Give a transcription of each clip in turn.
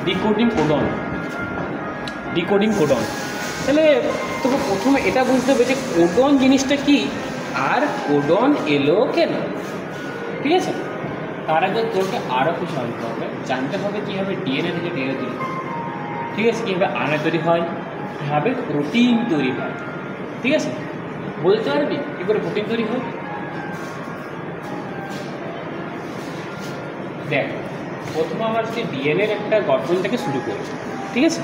Decoding codon. Decoding codon, তাহলে তোকে প্রথমে এটা বুঝতে হবে যে কোডন জিনিসটা কি আর কোডন এলো কেন, ঠিক আছে? তার আগে তোকে আরও কিছু জানতে হবে কীভাবে ডিএনএ থেকে ডিএনএ তৈরি হয়, ঠিক আছে? কীভাবে আরএনএ তৈরি হয়, কীভাবে প্রোটিন তৈরি হয়, ঠিক আছে? বলতে পারবি কী করে প্রোটিন তৈরি হয়? দেখ, প্রথমে আমার যে ডিএনএর একটা গঠন থেকে শুরু করি, ঠিক আছে?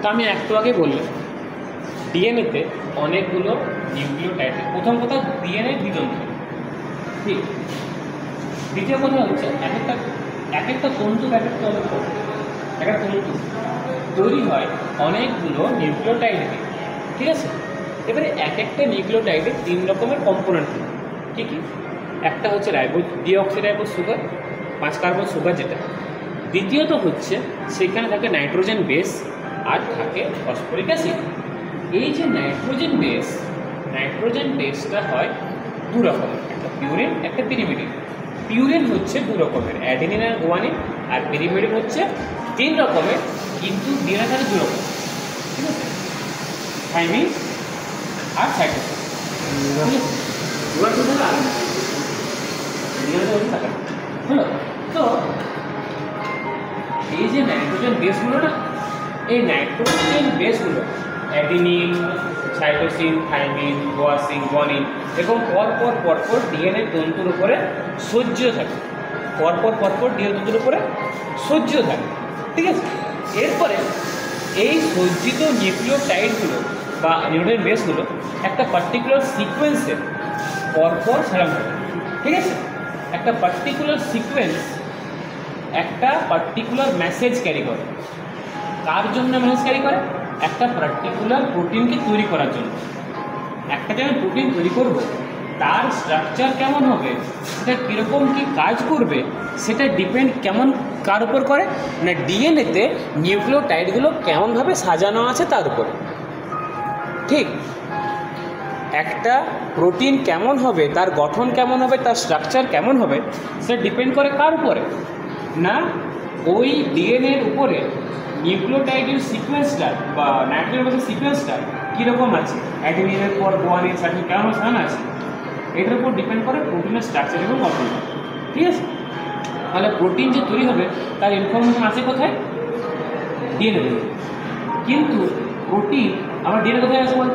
তো আমি একটু আগে বললাম ডিএনএতে অনেকগুলো নিউক্লিওটাইড। প্রথম কথা ডিএনএ দ্বিতন্ত্র, ঠিক। দ্বিতীয় কথা হচ্ছে এক একটা তন্তু একটা তন্তু তৈরি হয় অনেকগুলো নিউক্লিওটাইড, ঠিক আছে? এবারে এক একটা নিউক্লিওটাইডে 3 রকমের কম্পোনেন্ট থাকে, কী কী? একটা হচ্ছে ডিঅক্সিরাইবোজ সুগার, 5 কার্বন সুগার যেটা। দ্বিতীয়ত হচ্ছে সেখানে থাকে নাইট্রোজেন বেস আর থাকে ফসফরিক অ্যাসিড। এই যে নাইট্রোজেন বেসটা হয় 2 রকমের, একটা পিউরিন একটা পিরিমিডিন। পিউরিন হচ্ছে 2 রকমের, অ্যাডেনিন আর গুয়ানিন, আর পিরিমিডিন হচ্ছে 3 রকমের, কিন্তু ডিএনএ থাকে 2 রকম, ঠিক আছে? থাইমিন আর সাইটোসিন, ঠিক আছে? এবার তো থাকে আলাদা ডিএনএ থাকে, হলো? তো এই যে নাইট্রোজেন বেসগুলো না, এই নাইট্রোজেন বেসগুলো অ্যাডিনিন, সাইটোসিন, থাইমিন, গুয়ানিন এরকম পরপর ডিএনএ তন্তুর উপরে সজ্জিত থাকে, পরপর ডিএনএ তন্তুর উপরে সজ্জিত থাকে, ঠিক আছে? এরপরে এই সজ্জিত নিউক্লিওটাইডগুলো বা নিউক্লিওটাইড বেসগুলো একটা পার্টিকুলার সিকোয়েন্সে পরপর সাজানো থাকে, ঠিক আছে? একটা পার্টিকুলার সিকোয়েন্স একটা পার্টিকুলার মেসেজ ক্যারি করে। কার জন্য মেসেজ ক্যারি করে? একটা পার্টিকুলার প্রোটিনকে তৈরি করার জন্য। একটা যে আমি প্রোটিন তৈরি করব তার স্ট্রাকচার কেমন হবে, সেটা কীরকম কী কাজ করবে, সেটা ডিপেন্ড কেমন কার উপর করে না ডিএনএতে নিউক্লিওটাইডগুলো কেমনভাবে সাজানো আছে তার উপরে, ঠিক। একটা প্রোটিন কেমন হবে, তার গঠন কেমন হবে, তার স্ট্রাকচার কেমন হবে, সেটা ডিপেন্ড করে কার উপরে না ওই ডিএনএর উপরে নিউক্লিওটাইডের সিকোয়েন্সটা বা নাইট্রোজেন বেসের সিকোয়েন্সটা কীরকম আছে, অ্যাডেনিনের পর গুয়ানিন, সাইটোসিন কেমন সাজানো আছে, এটার উপর ডিপেন্ড করে প্রোটিনের স্ট্রাকচার এবং গঠন, ঠিক আছে? তাহলে প্রোটিন যে তৈরি হবে তার ইনফরমেশন আছে কোথায়? ডিএনএ। কিন্তু প্রোটিন আমার ডিএনএ কোথায় আছে বল?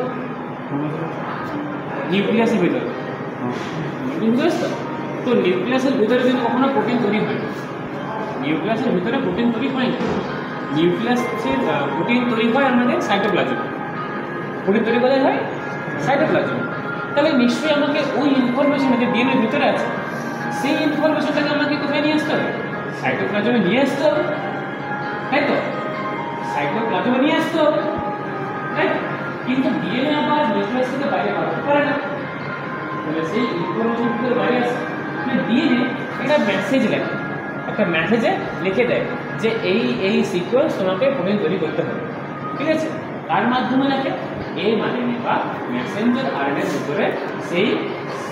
নিউক্লিয়াসের ভিতরে, বুঝতে পারছো? তো নিউক্লিয়াসের ভিতরে কিন্তু কখনো প্রোটিন তৈরি হয় না। নিউক্লিয়াসের ভিতরে প্রোটিন তৈরি হয় না। নিউক্লিয়াসের প্রোটিন তৈরি হয় আমাদের সাইটোপ্লাজম। প্রোটিন তৈরি কোথায় হয়? সাইটোপ্লাজম। তাহলে নিশ্চয়ই আমাকে ওই ইনফরমেশন যে ডিএনএর ভিতরে আছে সেই ইনফরমেশনটাকে আমাকে কোথায় নিয়ে আসতে হবে? সাইটোপ্লাজমে নিয়ে আসতে হবে, তাই তো? সাইটোপ্লাজমে নিয়ে আসতে হবে, তাই? কিন্তু ডিএনএ আবার নিউক্লিয়াস থেকে বাইরে বাড়তে পারে না, তাহলে সেই ইনফরমেশন ভিতরে বাইরে আসে। ডিএনএ একটা মেসেজ লেখে, একটা মেসেজে লিখে দেয় যে এই সিকোয়েন্স তোমাকে প্রোটিন তৈরি করতে হবে, ঠিক আছে? তার মাধ্যমে লেখে এই মানে বা মেসেঞ্জার আরএনএর ভিতরে সেই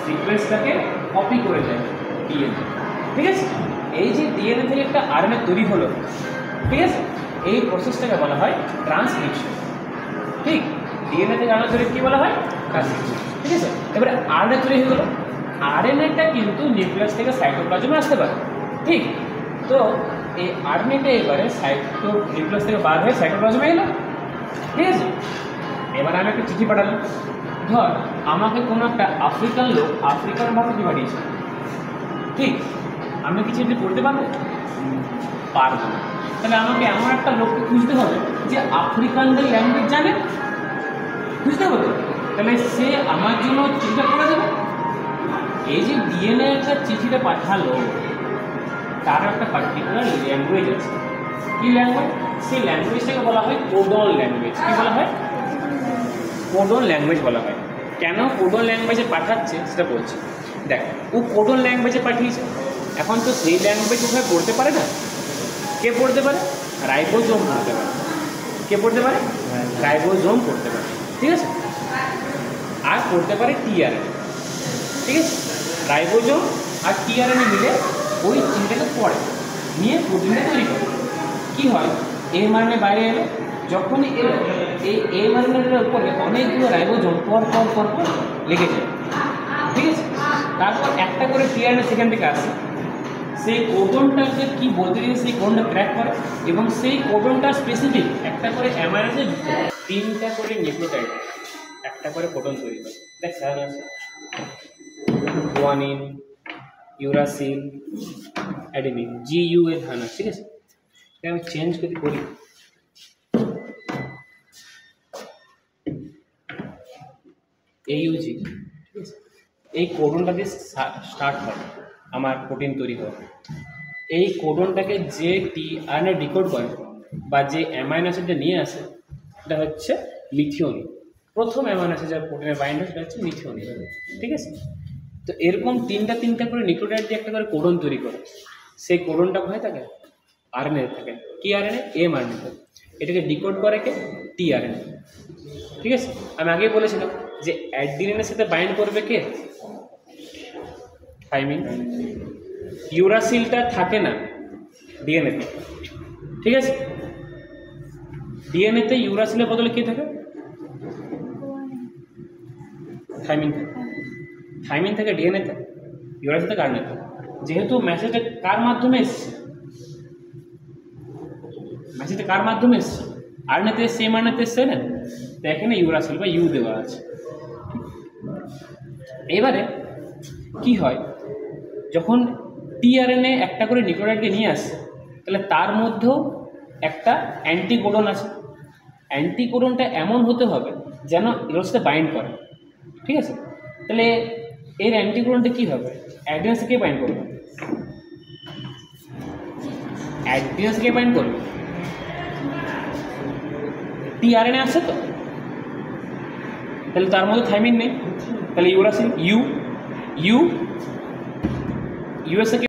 সিকোয়েন্সটাকে কপি করে দেয় ডিএনএ, ঠিক আছে? এই যে ডিএনএ থেকে একটা আরএনএ তৈরি হলো, ঠিক আছে, এই প্রসেসটাকে বলা হয় ট্রান্সক্রিপশন, ঠিক? ডিএনএ থেকে আরএনএ তৈরি কী বলা হয়? ট্রান্সক্রিপশন, ঠিক আছে? এবারে আরএনএ তৈরি হয়ে গেলো। আরএনএটা কিন্তু নিউক্লিয়াস থেকে সাইটোপ্লাজমে আসতে পারে, ঠিক? তো এই আরএনএটা এবারে নিউক্লিয়াস থেকে বার হয়ে সাইটোপ্লাজমে এলো, ঠিক আছে? এবার আমি একটা চিঠি পাঠালাম, ধর আমাকে কোনো একটা আফ্রিকান লোক আফ্রিকান ভাষা চিঠি পাঠিয়েছে, ঠিক? আমি কি চিঠি পড়তে পারবো? পারবো না। তাহলে আমাকে এমন একটা লোককে খুঁজতে হবে যে আফ্রিকানদের ল্যাঙ্গুয়েজ জানে, বুঝতে হবে। তাহলে সে আমার জন্য চিঠিটা করে দেবে। এই যে ডিএনএ একটা চিঠিটা পাঠালো তার একটা পার্টিকুলার ল্যাঙ্গুয়েজ আছে। কী ল্যাঙ্গুয়েজ? সেই ল্যাঙ্গুয়েজটাকে বলা হয় কোডন ল্যাঙ্গুয়েজ। কী বলা হয়? কোডন ল্যাঙ্গুয়েজ বলা হয়। কেন কোডন ল্যাঙ্গুয়েজে পাঠাচ্ছে সেটা বলছি। দেখ, ও কোডন ল্যাঙ্গুয়েজে পাঠিয়েছে, এখন তো সেই ল্যাঙ্গুয়েজ ওখানে পড়তে পারে না। কে পড়তে পারে? রাইবোজোম পড়তে পারে। কে পড়তে পারে? রাইবোজোম পড়তে পারে, ঠিক আছে? আর পড়তে পারে টিআরএনএ, ঠিক আছে? রাইবোজোম আর টিআরএনএ মিলে ওই চিন্তাকে পড়ে নিয়ে প্রোটিনটা তৈরি করে, কি হয়, এর মানে বাইরে এলো, যখনই এলো এই এর মানের উপরে অনেকগুলো রাইবোজোম পর পর পর পর লেগে যায়, ঠিক আছে। তারপর একটা করে টিআরএনএ সেখান থেকে আসে, সেই কোডনটাকে কি বলতে গেলে সেই কোডনটা ক্র্যাক করে এবং সেই কোডনটা স্পেসিফিক একটা করে অ্যামাইনোজে 3টা করে নিউক্লিওটাইড, একটা করে কোডন তৈরি করে। দেখ স্যার আছে গুয়ানিন, ইউরাসিল, অ্যাডেনিন, GU এর ধান আছে, ঠিক আছে। আমি চেঞ্জ করি AUG, ঠিক আছে। এই কোডনটা দিয়ে স্টার্ট হয় আমার প্রোটিন তৈরি হয়। এই কোডনটাকে যে টিআরএনএ ডিকোড করে বা যে অ্যামাইনো অ্যাসিডটা নিয়ে আসে এটা হচ্ছে মিথিওনিন। প্রথম অ্যামাইনো অ্যাসিড যার প্রোটিনের বাইন্ড হয় সেটা হচ্ছে মিথিওনিন, ঠিক আছে। তো এরকম তিনটা করে নিউক্লিওটাইড দিয়ে একটা করে কোডন তৈরি করে, সেই কোডনটা কোথায় থাকে, আরএনএ থাকে। কি আরএনএ? mRNA থাকে। এটাকে ডিকোড করে কে? টিআরএনএ, ঠিক আছে। আমি আগেই বলেছিলাম যে অ্যাডিনিনের সাথে বাইন্ড করবে কে? থাইমিন। ইউরাসিলটা থাকে না ডিএনএতে, ঠিক আছে। ডিএনএতে ইউরাসিলের বদলে কে থাকে? থাইমিন থাকে। থাইমিন থেকে ডিএনএতে, ইউরাসিল থেকে আরএনএতে। যেহেতু মেসেজটা কার মাধ্যমে এসছে, মেসেজটা কার মাধ্যমে এসছে? আরএনএতে সেম আরএনএতে এসছে না, তো এখানে ইউরাসিল বা ইউ দেওয়া আছে। এবারে কি হয়, যখন টিআরএনএ একটা করে নিউক্লিওটাইডকে নিয়ে আসছে, তাহলে তার মধ্যেও একটা অ্যান্টিকোডন আছে। অ্যান্টিকোডনটা এমন হতে হবে যেন এর সাথে বাইন্ড করে, ঠিক আছে। তাহলে এর অ্যান্টিকোডনটা কী হবে? অ্যাড্রিনাস থেকে বাইন্ড করবে, অ্যাড্রিনাস থেকে বাইন্ড করবে। টিআরএনএ আছে তো, তাহলে তার মধ্যে থাইমিন নেই, তাহলে ইউরাসিল ইউ ইউ ইউএসএ